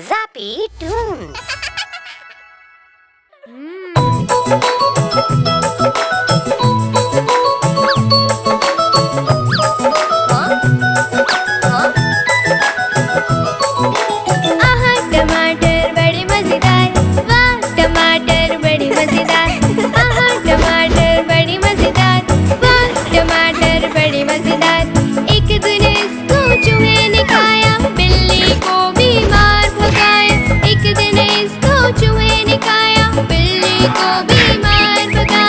Zappy Tunes. आहा टमाटर बड़े मजेदार, वाह टमाटर बड़े मजेदार। आहा टमाटर बड़े मजेदार, वाह टमाटर बड़े मजेदार। एक दिन इसको चूहे ने खाया, बिल्ली को बीमार भगाया। एक दिन इसको चूहे ने खाया, बिल्ली को बीमार भगाया।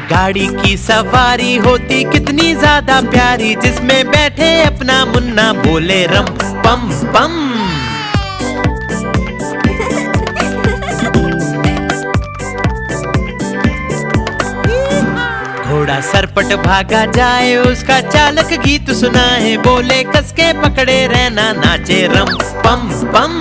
गाड़ी की सवारी होती कितनी ज्यादा प्यारी, जिसमें बैठे अपना मुन्ना बोले रम पम पम। घोड़ा सरपट भागा जाए, उसका चालक गीत सुनाए, बोले कसके पकड़े रहना नाचे रम पम पम।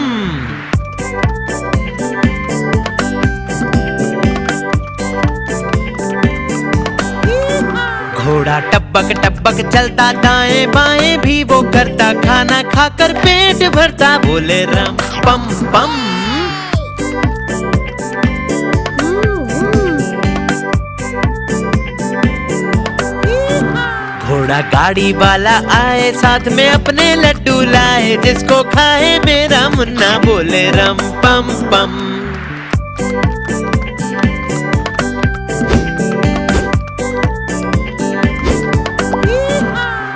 घोड़ा टपक टपक चलता, दाएं बाएं भी वो करता, खाना खाकर पेट भरता, बोले रम पम पम। घोड़ा गाड़ी वाला आए, साथ में अपने लड्डू लाए, जिसको खाए मेरा मुन्ना बोले रम पम पम।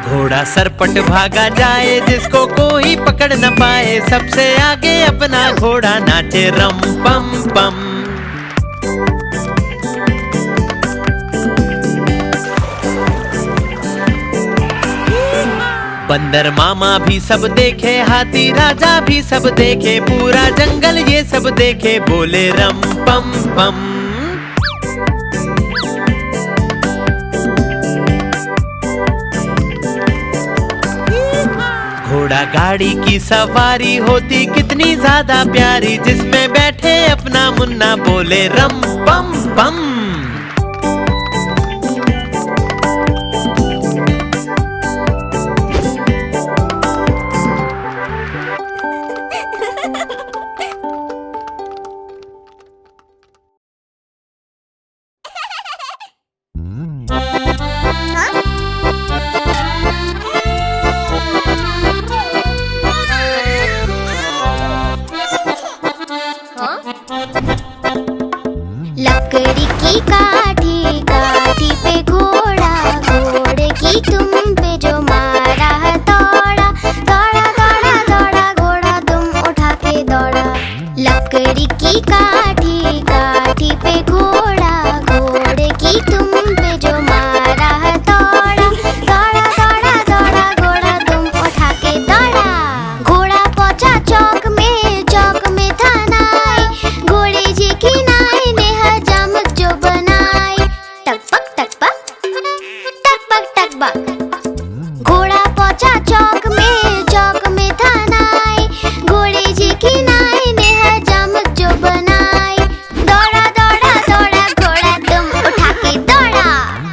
घोड़ा सरपट भागा जाए, जिसको कोई पकड़ न पाए, सबसे आगे अपना घोड़ा नाचे रम पम पम। बंदर मामा भी सब देखे, हाथी राजा भी सब देखे, पूरा जंगल ये सब देखे, बोले रम पम पम। घोड़ा गाड़ी की सवारी होती कितनी ज्यादा प्यारी, जिसमें बैठे अपना मुन्ना बोले रम पम पम। लकड़ी की काठी, काठी पे घोड़ा, घोड़े की तुम पे जो मारा है दौड़ा, दौड़ा दौड़ा दौड़ा घोड़ा तुम उठा के दौड़ा। लकड़ी की काठी, काठी पे घोड़ा, घोड़े की तुम पे जो मारा है दौड़ा, दौड़ा दौड़ा दौड़ा घोड़ा तुम उठा के दौड़ा। घोड़ा पहुंचा चौक में, चौक में था नाई, घोड़े जी की नाई ने हजामत जो बनाई। टकबक टकबक टकबक टकबक। घोड़ा पहुंचा चौक में, चौक में था नाई, घोड़े जी की नाई ने हजामत जो बनाई। दौड़ा दौड़ा दौड़ा घोड़ा तुम उठा के दौड़ा।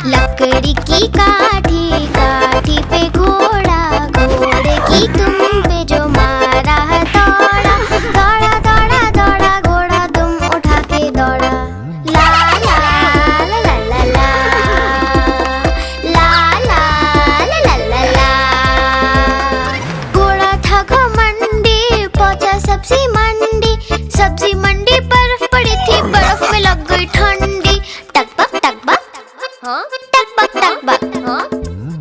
लकड़ी की काठी, काठी पे घोड़ा, घोड़े की तुम पे जो मारा है दौड़ा, दौड़ा दौड़ा दौड़ा घोड़ा तुम उठा के दौड़ा। ला ला ला ला ला ला, ला ला ला ला ला ला। घोड़ा था घमंडी, पहुंचा सब्जी मंडी, सब्जी मंडी बर्फ पड़ी थी, बर्फ में लग गई ठंडी। टकबक टकबक टकबक टकबक।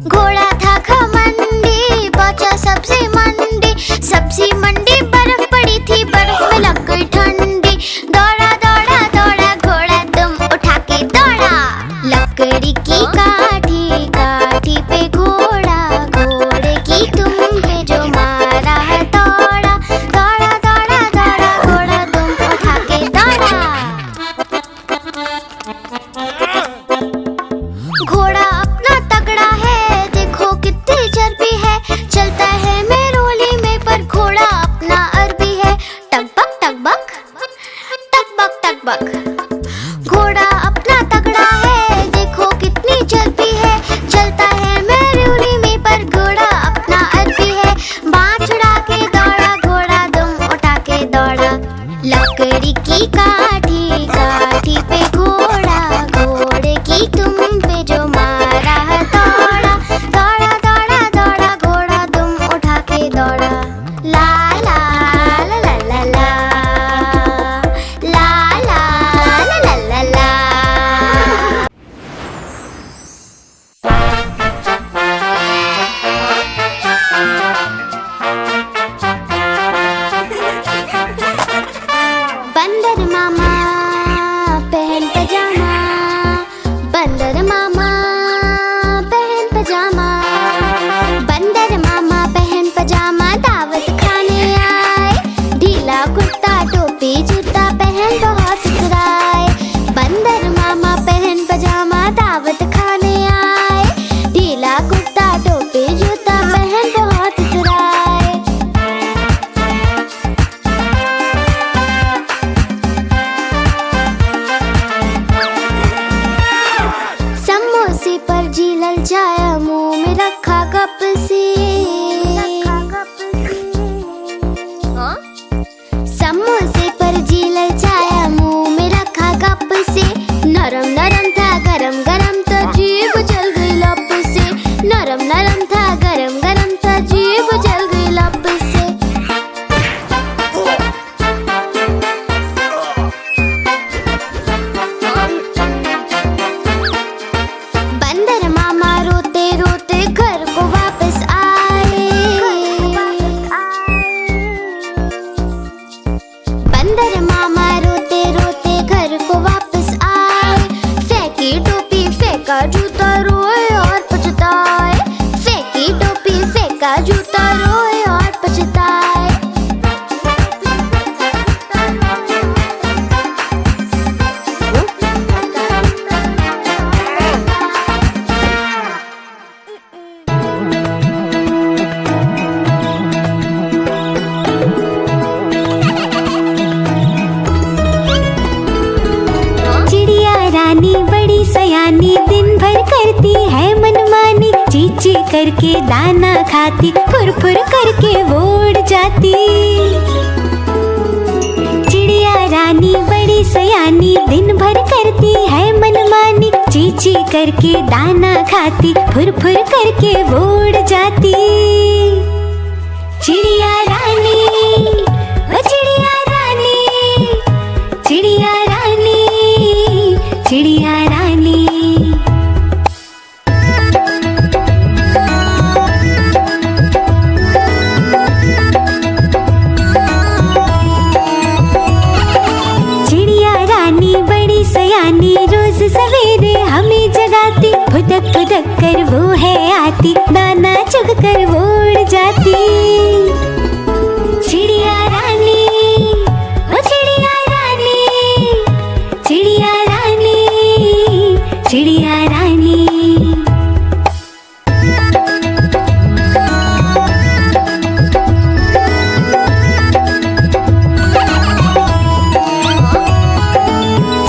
घोड़ा था घमंडी, पहुंचा सब्जी मंडी, सब्जी मंडी बर्फ पड़ी थी, बर्फ में लग गई ठंडी। दौड़ा दौड़ा दौड़ा घोड़ा तुम उठा के दौड़ा। लकड़ी की काठी, काठी पे घोड़ा, घोड़े की तुम पे जो मारा है दौड़ा, दौड़ा दौड़ा दौड़ा घोड़ा तुम उठा के दौड़ा। घोड़ा अपना तगड़ा है, देखो कितनी चर्बी है, चलता है मेरोली में पर घोड़ा अपना अरबी है। टकबक टकबक टकबक टकबक। घोड़ा अपना तगड़ा है, देखो कितनी चर्बी है, चलता है मेरोली में पर घोड़ा अपना अरबी है। बाँह उड़ा के दौड़ा घोड़ा तुम उठा के दौड़ा। लकड़ी की काठी, काठी पे घोड़ा, घोड़े की तुम पे जो मारा है दौड़ा, दौड़ा दौड़ा दौड़ा घोड़ा तुम उठा के दौड़ा। ला ला ला ला ला ला, ला ला समोसे पर जी ललचाया, मुंह में रखा गप से। नरम नरम था गरम गरम तो जीभ जल गई लप से। नरम नरम था गरम गरम तो जीभ जल गई लप से। बंदर मामा रोते रोते घर को वापस आए। बंदर मामा रोते रोते घर को वापस आए। फेंकी टोपी फेंका जूता रोए और पछताए। फेंकी टोपी फेंका जूता रोए और पछताए। चिड़िया रानी बड़ी सयानी, दिन भर करती है मनमानी। ची ची करके दाना खाती, फुर फुर करके वो उड़ जाती। चिड़िया रानी बड़ी सयानी, दिन भर करती है मनमानी। ची ची करके दाना खाती, फुर फुर करके वो उड़ जाती। चिड़िया रानी, ओ चिड़िया रानी, चिड़िया रानी, चिड़िया रानी। चिड़िया रानी बड़ी सयानी, रोज सवेरे हमें जगाती। फुदक फुदक कर वो है आती, दाना चुग कर वो उड़ जाती। चिड़िया रानी, ओ चिड़िया रानी, चिड़िया रानी, चिड़िया रानी।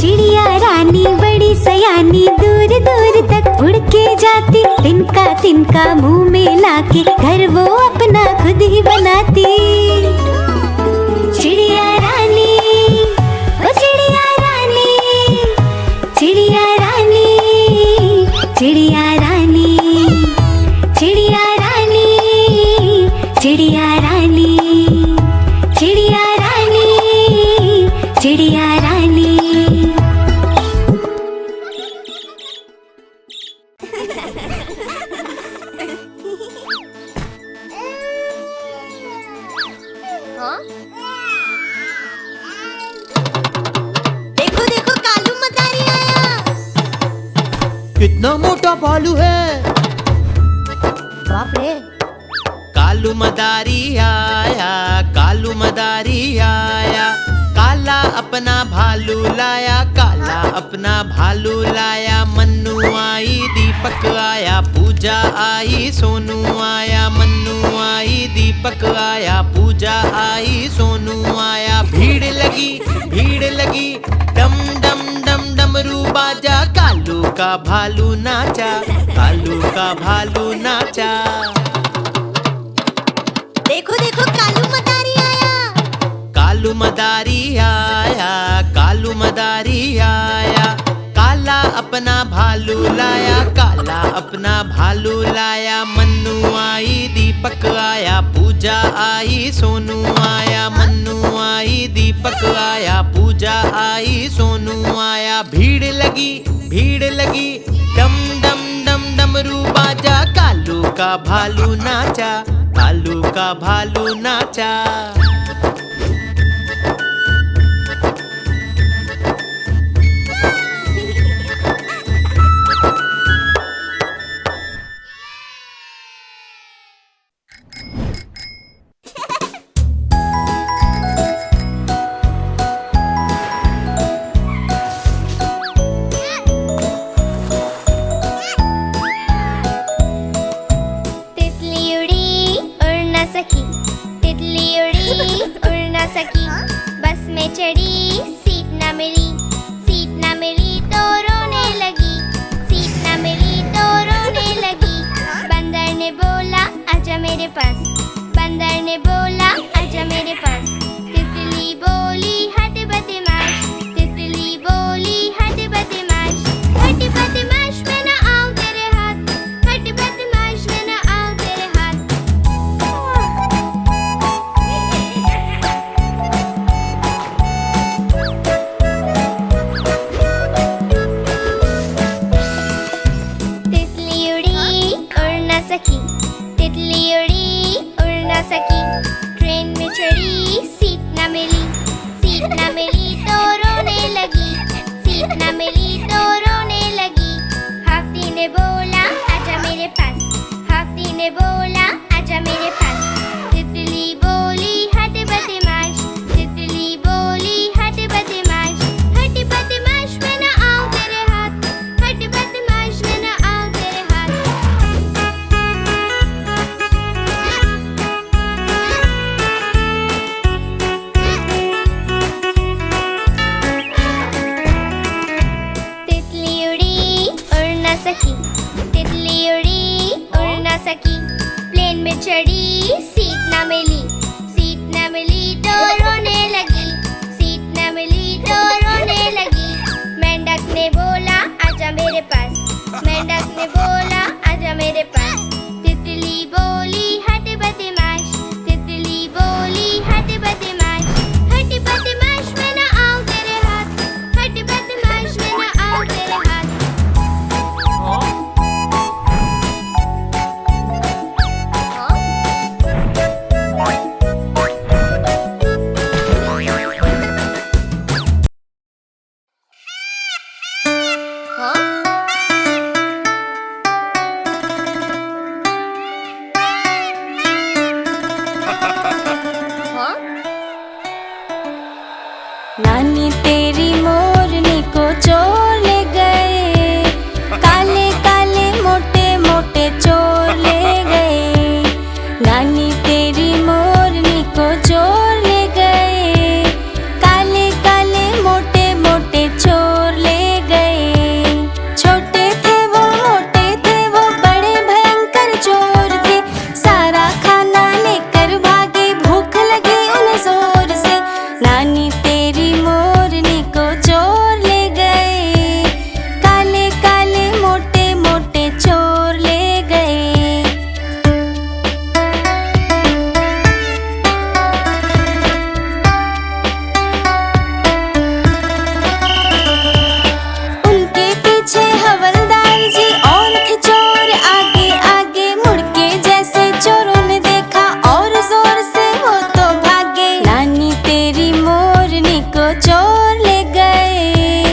चिड़िया रानी बड़ी सयानी, दूर दूर तक उड़ के जाती। तिनका तिनका मुंह में लाके घर वो अपना खुद ही बनाती। चिड़िया रानी, ओ चिड़िया रानी, चिड़िया रानी, चिड़िया रानी, चिड़िया रानी, चिड़िया रानी, चिड़िया रानी, चिड़िया रानी। देखो देखो कालू मदारी आया। कितना मोटा भालू है। बाप रे। कालू मदारी आया, कालू मदारी आया। काला अपना भालू लाया, काला अपना भालू लाया। मन्नू आई दीपक आया, पूजा आई सोनू आया। मन्नू आई दीपक आया, पूजा आई सोनू आया। भीड़ लगी डम डम डम डमरू बाजा। कालू का भालू नाचा, कालू का भालू नाचा। देखो देखो कालू मदारी आया। कालू मदारी आया, कालू मदारी आया। काला अपना भालू लाया, काला अपना भालू लाया। मन्नू आई दीपक आया, पूजा आई सोनू आया। मन्नू आई दीपक आया, पूजा आई सोनू आया। भीड़ लगी डम डम डम डमरू बाजा। कालू का भालू नाचा, कालू का भालू नाचा। बंदर ने बोला आजा मेरे पास। तितली बोली नानी तेरी मोरनी को चोर ले गए, काले काले मोटे मोटे चोर ले गए। नानी तेरी मोरनी को चोर ले गए, काले काले मोटे मोटे चोर ले गए। छोटे थे वो मोटे थे वो बड़े भयंकर चोर थे, सारा खाना लेकर भागे भूख लगी उन्हें जोर से। नानी तेरी मोरनी को चोर ले गए, काले काले मोटे मोटे चोर ले गए। उनके पीछे हवलदार जी और थे चोर आगे आगे, मुड़ के जैसे चोरों ने देखा और जोर से वो तो भागे। नानी तेरी मोरनी को चोर ले गए,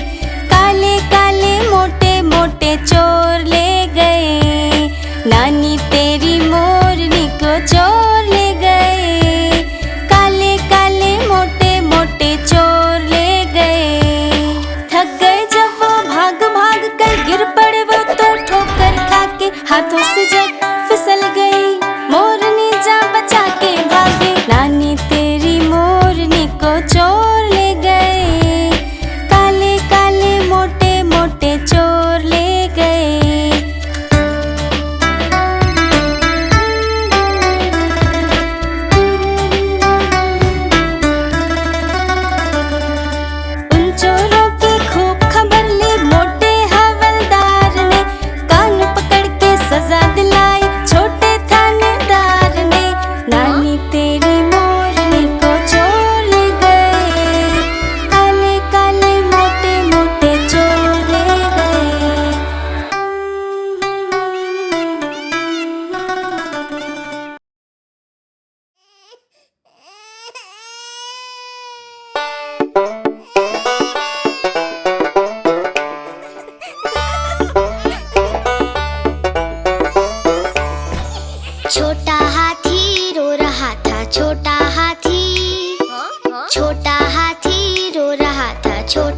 काले काले मोटे मोटे चोर ले गए। नानी तेरी मोरनी को चोर ले गए, काले काले मोटे मोटे चोर ले गए। थक गए जब वो भाग भाग कर गिर पड़े वो तो ठोकर खा के, हाथों से जब फिसल गई मोरनी जा बचा के भागे। नानी तेरी मोरनी को चोर ले गए, काले काले मोटे मोटे चोर ले गए। उन चोरों की खूब खबर ली मोटे हवलदार ने, कान पकड़ के सजा दिलाई छोटे थानेदार ने। नानी तेरी मोरनी को चोर ले गए, काले काले मोटे मोटे चोर ले गए। छोटा हाथी रो रहा था, छोटा हाथी, छोटा हाथी रो रहा था, छोटा